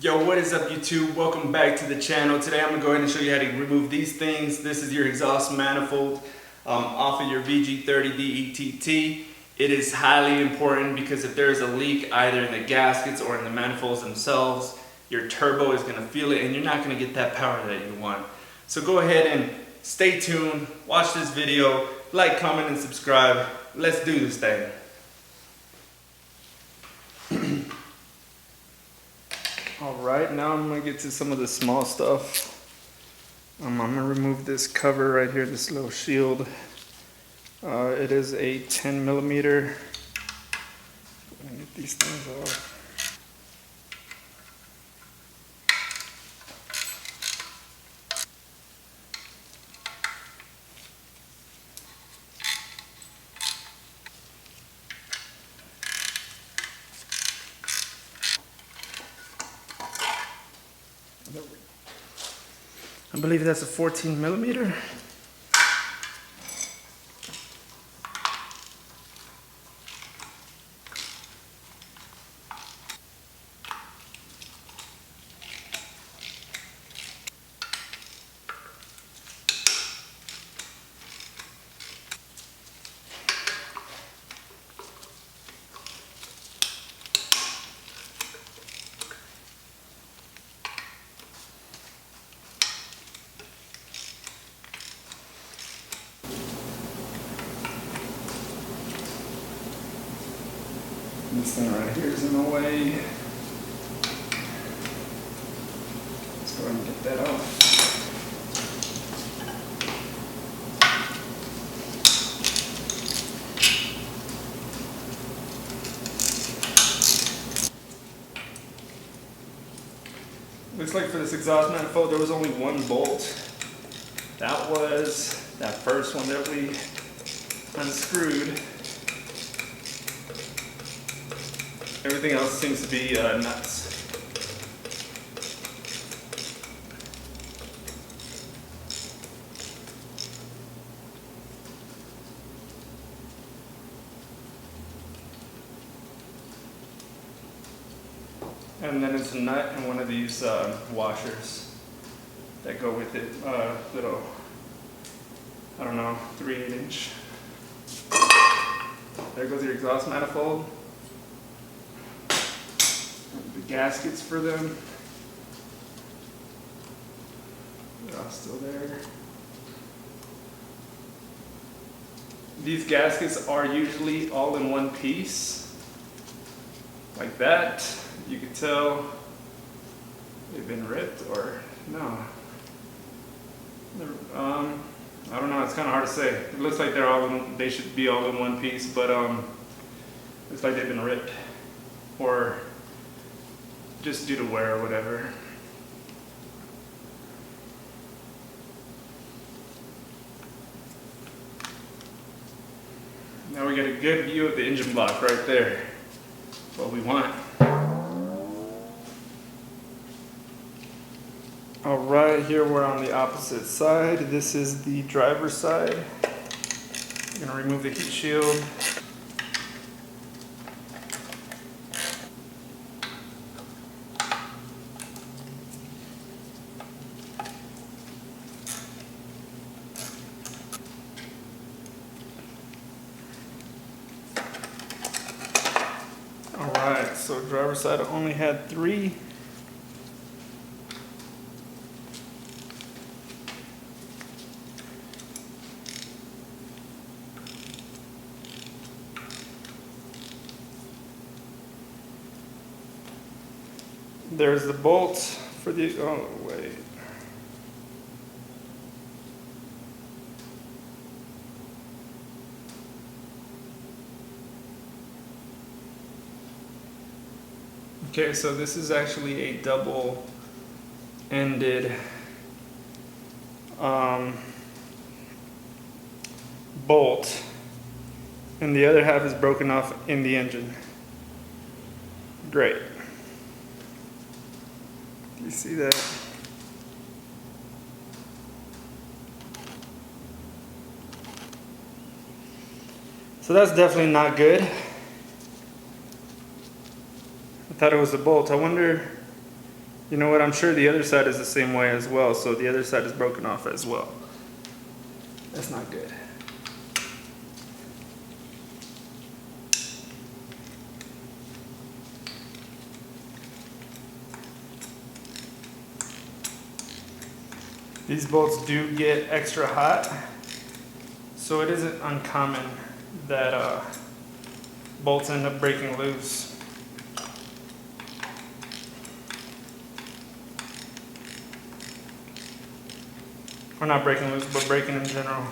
Yo, what is up YouTube? Welcome back to the channel. Today I'm going to go ahead and show you how to remove these things. This is your exhaust manifold off of your vg30dett. It is highly important because if there is a leak either in the gaskets or in the manifolds themselves, your turbo is going to feel it and you're not going to get that power that you want. So go ahead and stay tuned, watch this video, like, comment, and subscribe. Let's do this thing. Alright, now I'm going to get to some of the small stuff. I'm going to remove this cover right here, this little shield. It is a 10 millimeter. I'm going to get these things off. I believe that's a 14 millimeter. This thing right here is in the way. Let's go ahead and get that off. Looks like for this exhaust manifold there was only one bolt. That was that first one that we unscrewed. Everything else seems to be nuts. And then it's a nut and one of these washers that go with it. Little, I don't know, 3/8 inch. There goes your exhaust manifold. The gaskets for them. They're all still there. These gaskets are usually all in one piece. Like that. You can tell they've been ripped or no. I don't know, it's kind of hard to say. It looks like they should be all in one piece, but looks like they've been ripped or just due to wear or whatever. Now we get a good view of the engine block right there. That's what we want. Alright, here we're on the opposite side. This is the driver's side. I'm going to remove the heat shield. Alright, so driver's side only had 3. There's the bolt for the, oh wait. Okay, so this is actually a double-ended bolt, and the other half is broken off in the engine. Great. You see that? So that's definitely not good. I thought it was a bolt. I wonder You know what, I'm sure the other side is the same way as well, so the other side is broken off as well. That's not good. These bolts do get extra hot, so it isn't uncommon that bolts end up breaking loose. Or not breaking loose, but breaking in general.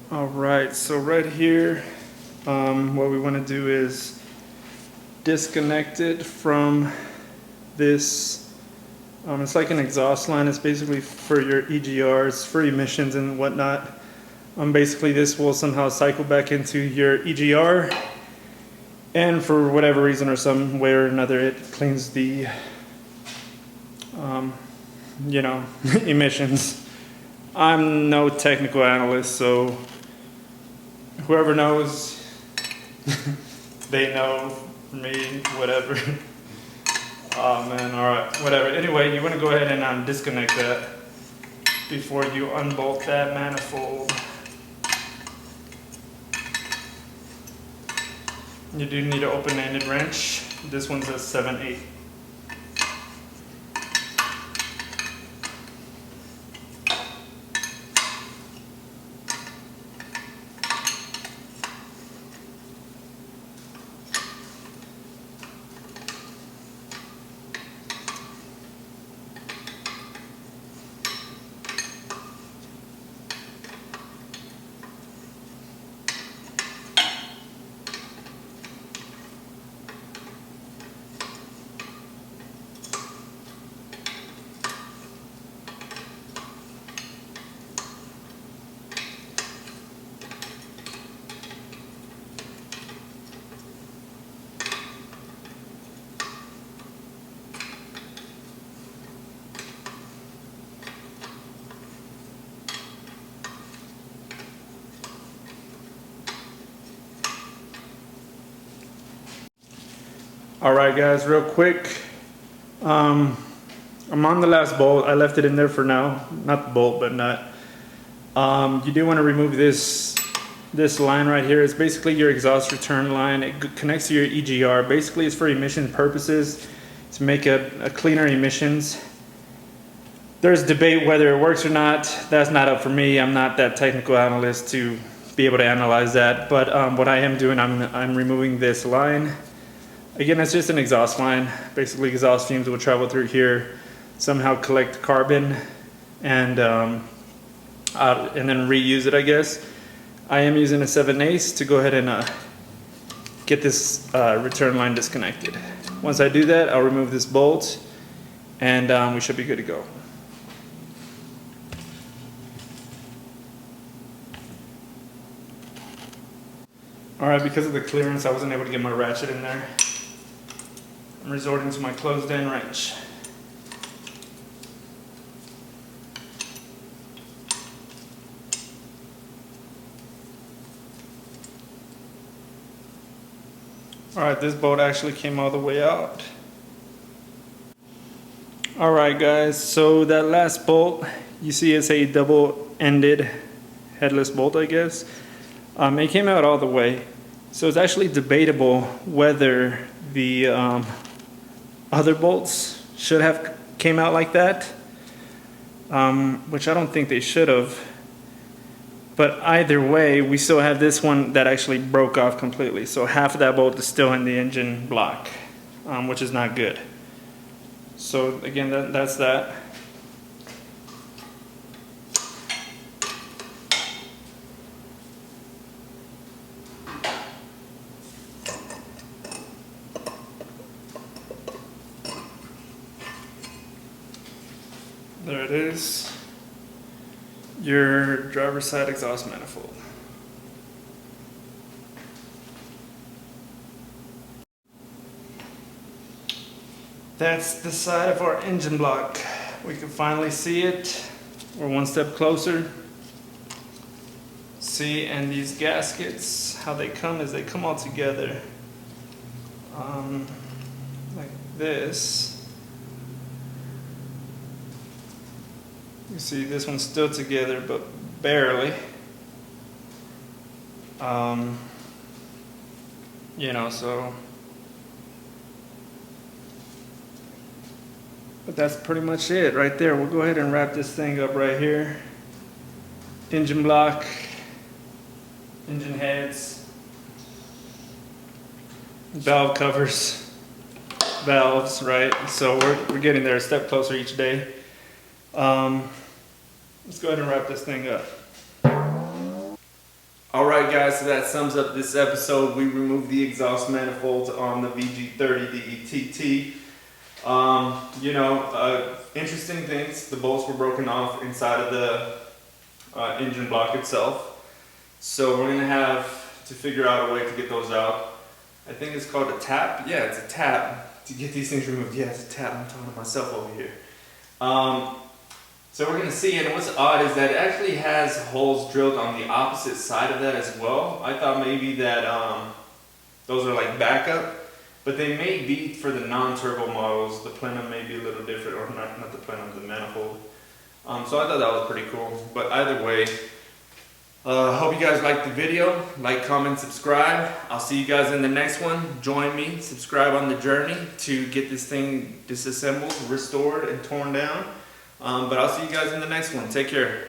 All right, so right here, what we want to do is disconnect it from this. It's like an exhaust line. It's basically for your EGRs, for emissions and whatnot. Basically, this will somehow cycle back into your EGR, and for whatever reason or some way or another, it cleans the, emissions. I'm no technical analyst, so whoever knows, they know, me, whatever. Oh man, alright, whatever. Anyway, you want to go ahead and disconnect that before you unbolt that manifold. You do need an open-ended wrench. This one's a 7/8. Alright guys, real quick, I'm on the last bolt. I left it in there for now, not the bolt but nut. You do want to remove this line right here. It's basically your exhaust return line. It connects to your EGR. Basically it's for emission purposes, to make a cleaner emissions. There's debate whether it works or not. That's not up for me. I'm not that technical analyst to be able to analyze that, but what I am doing, I'm removing this line. Again, it's just an exhaust line. Basically, exhaust fumes will travel through here, somehow collect carbon, and then reuse it, I guess. I am using a 7/8 to go ahead and get this return line disconnected. Once I do that, I'll remove this bolt, and we should be good to go. All right, because of the clearance, I wasn't able to get my ratchet in there. I'm resorting to my closed-end wrench. Alright, this bolt actually came all the way out. Alright guys, so that last bolt, you see it's a double-ended headless bolt, I guess. It came out all the way. So it's actually debatable whether the other bolts should have came out like that, which I don't think they should have. But either way, we still have this one that actually broke off completely. So half of that bolt is still in the engine block, which is not good. So again, that's that. There it is, your driver's side exhaust manifold. That's the side of our engine block. We can finally see it. We're one step closer. See, and these gaskets, how they come is they come all together. Like this. You see this one's still together, but barely. You know, so. But that's pretty much it right there. We'll go ahead and wrap this thing up right here. Engine block, engine heads, valve covers, valves, right? So we're getting there a step closer each day. Let's go ahead and wrap this thing up. Alright guys, so that sums up this episode. We removed the exhaust manifolds on the vg30dett. You know, interesting things. The bolts were broken off inside of the engine block itself. So we're going to have to figure out a way to get those out. I think it's called a tap. Yeah, it's a tap to get these things removed. Yeah, it's a tap. I'm talking to myself over here. So we're going to see, and what's odd is that it actually has holes drilled on the opposite side of that as well. I thought maybe that those are like backup, but they may be for the non-turbo models. The plenum may be a little different, or not the plenum, the manifold. So I thought that was pretty cool. But either way, hope you guys liked the video. Like, comment, subscribe. I'll see you guys in the next one. Join me, subscribe on the journey to get this thing disassembled, restored, and torn down. But I'll see you guys in the next one. Take care.